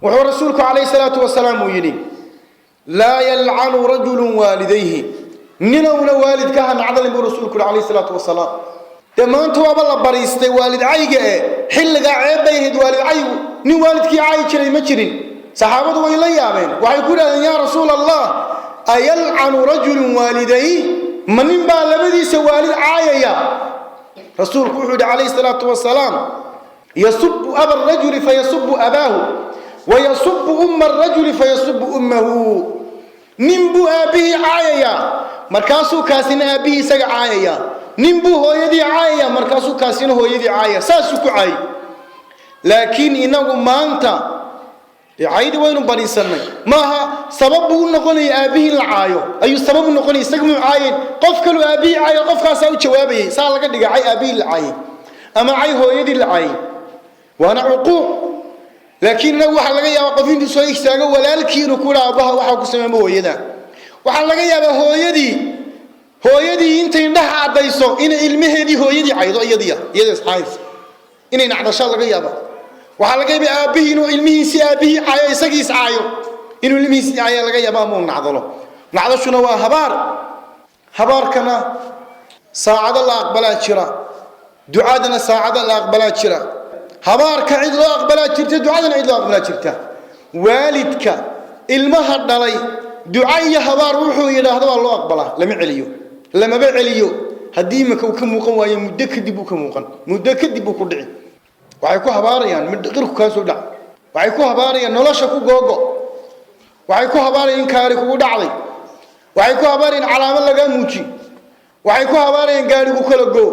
وهو رسولك عليه الصلاة والسلام يلي لا يلعن رجل والديه نينونا والد كهن عدل برسولك عليه الصلاة والسلام تما أنت والله بريستي والد عيقة حلقة عيب يهد والد عيق ني والدك عاي شري ما شرين صحابته ويلي يامين ويقول يا رسول الله أيلعن رجل والديه من بالبدي سوالد عايا رسولك عليه الصلاة والسلام يسب أبا الرجل فيسب أباه ويسب أم الرجل فيسب أمه نمبو أبيه عايا مركاسو كاسين أبيه سق عايا نمبو هو يدي عايا مركاسو كاسين هو يدي عايا ساسوك عاي لكن إنه ما أنت عايد وين بريسنا ما سببه نقولي أبيه العايو أي سبب نقولي سقم عاين قف كل أبيه عاي قف كاسو شوابه سال قد عاي أبيه العاي أما عاي هو يدي العاي وأنا عقوق لكن لو واحد لقى وقفين دي سويك ساقو ولا لكي نقول أباها واحد قسم هو يدا واحد لقى هو يدي أنت يندح عديسو إن علمه دي هو يدي عيدو يدي صحيح إن نعد شاء لقى يابا واحد لقى بأبيه إنه علمه سي أبيه عاي سقيس عايو إنه علمه سي عاي لقى يابا مو نعضله نعض شنو هو هبار كنا ساعد الله أقبلات شراء دعادنا ساعد الله أقبلات شراء هبار كعيد الله أقبلات شرته دعادنا عيد الله أقبلات شرته والدك المهر دلي دعاء هبار روحه إلى هذا الله أقبله لما بعليو هديمك وكم قوي مدكدبوك موقن مدكدبوك دعي وعيكو هباريان مدغيرك كاسو دع وعيكو هباريان نولاشكو غوغو وعيكو هباريان كاريكو دعلي وعيكو هباريان علامه لغا موجي وعيكو هباريان غاريكو كلا غو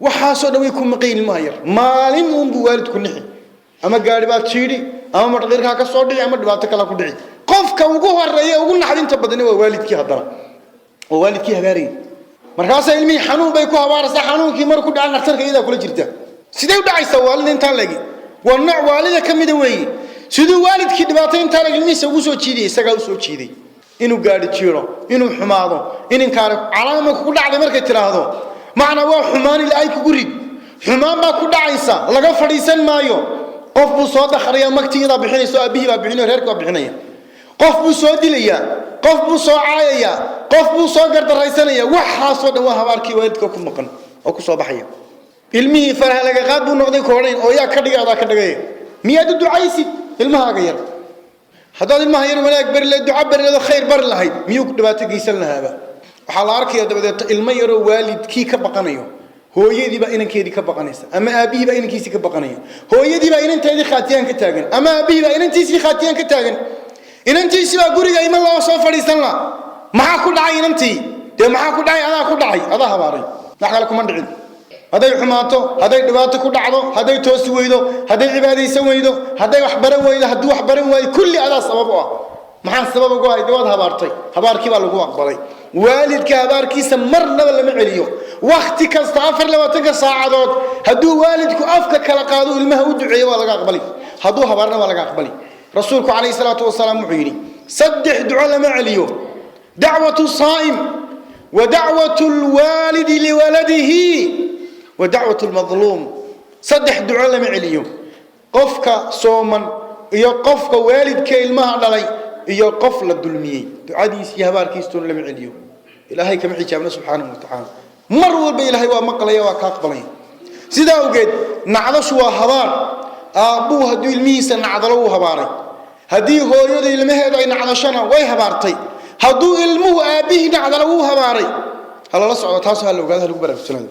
waxaasoo dhan way ku maqeen maayar maalin uun buu waalidku nixi ama gaari baad jiidi ama madqirka ka soo dhici ama dhibaato kala ku dhici qofka ugu horeeya ugu naxdinta badan waa waalidkii haddana oo waalidkii habaari markaas ilmi xanuun bay ku habaaraysaa xanuunkii markuu dhaca dhakhtarka iyada kula jirta sidee u dhacaysaa waalid inta lagi waa nooc waalida kamid weey sidoo waalidkii dhibaato inta laga ilmihiisa ugu soo jiiday isaga u soo jiiday inuu gaari jiiro inuu xumaado in kaare calaamad ku dhacday markay tiraahdo macna waa xumaan ilaahay ku gurid xumaan ba ku dhacaysa laga fadhiisan maayo qof buu soo dakhriya magtiida bixinayso abihi ba bixinayo reerka bixinaya qof buu soo dilaya qof buu soo caayaya qof buu soo gardaraysanaya waxa soo dhawaa habaarkii waalidka ku maqan oo ku soo baxaya ilmihi faraha laga qaad buu noqday kooreen oo yaa ka dhigada ka dhigay miyaad ducaysid ilmahaaga yar hadaa ilmaha yar wanaag bar la duca bar la khayr bar lahayd miyuu dhibaato geysan lahaaba waxa la arkayaa dabadeed ilmo yar oo waalidkii ka baqanayo hooyadii ba inankeedii ka baqanaysa ama aabihi ba inankiisii ka baqanayo hooyadii ba inanteedii khaatiyaan ka taagan ama aabihi ba inantiisii khaatiyaan ka taagan inantiisii ba guriga ima loo soo fadhiisan la maxaa ku dhacay inantii maxaa ku dhacay adaa ku dhacay adaa habaaray wax kale kuma dhicin haday xumaato haday dhibaato ku dhacdo haday toosi weydo haday cibaadaysan weydo haday wax baran weydo haddii wax baran waayo kulli adaa sabab u ah maxaa sabab ugu ah dawad habaartay habaarkii baa lagu aqbalay waalidka habaarkiisa marnaba lama celiyo waqti kasta 24 saacadood hadduu waalidku afka kala qaado ilmaha u duceeyo waa laga aqbalay hadduu habaarna waa laga aqbalay rasuulku calayhi salaatu wasalaam wuxuu yiri saddex duco lama celiyo dacwatu saa'im wa dacwatu alwaalidi liwaladihi wa dacwatu almadluum saddex duco lama celiyo qofka sooman iyo qofka waalidka ilmaha dhalay iyo qof la dulmiyay ducadiis iyo habaarkiistu lama celiyo ilaahay kama xijaabna subhanahu wa ta'ala mar walba ilaahay waa maqlaya waa ka aqbalay sida ogeed nacdashu waa habaar aabu haduu ilmihiisa nacdalo uu habaaray hadii hooyada ilmaheeda ay nacdashana way habaartay haduu ilmuhu aabihi nacdalo uu habaaray hala la socdo taas hal ogaad hal ugu baraarujinay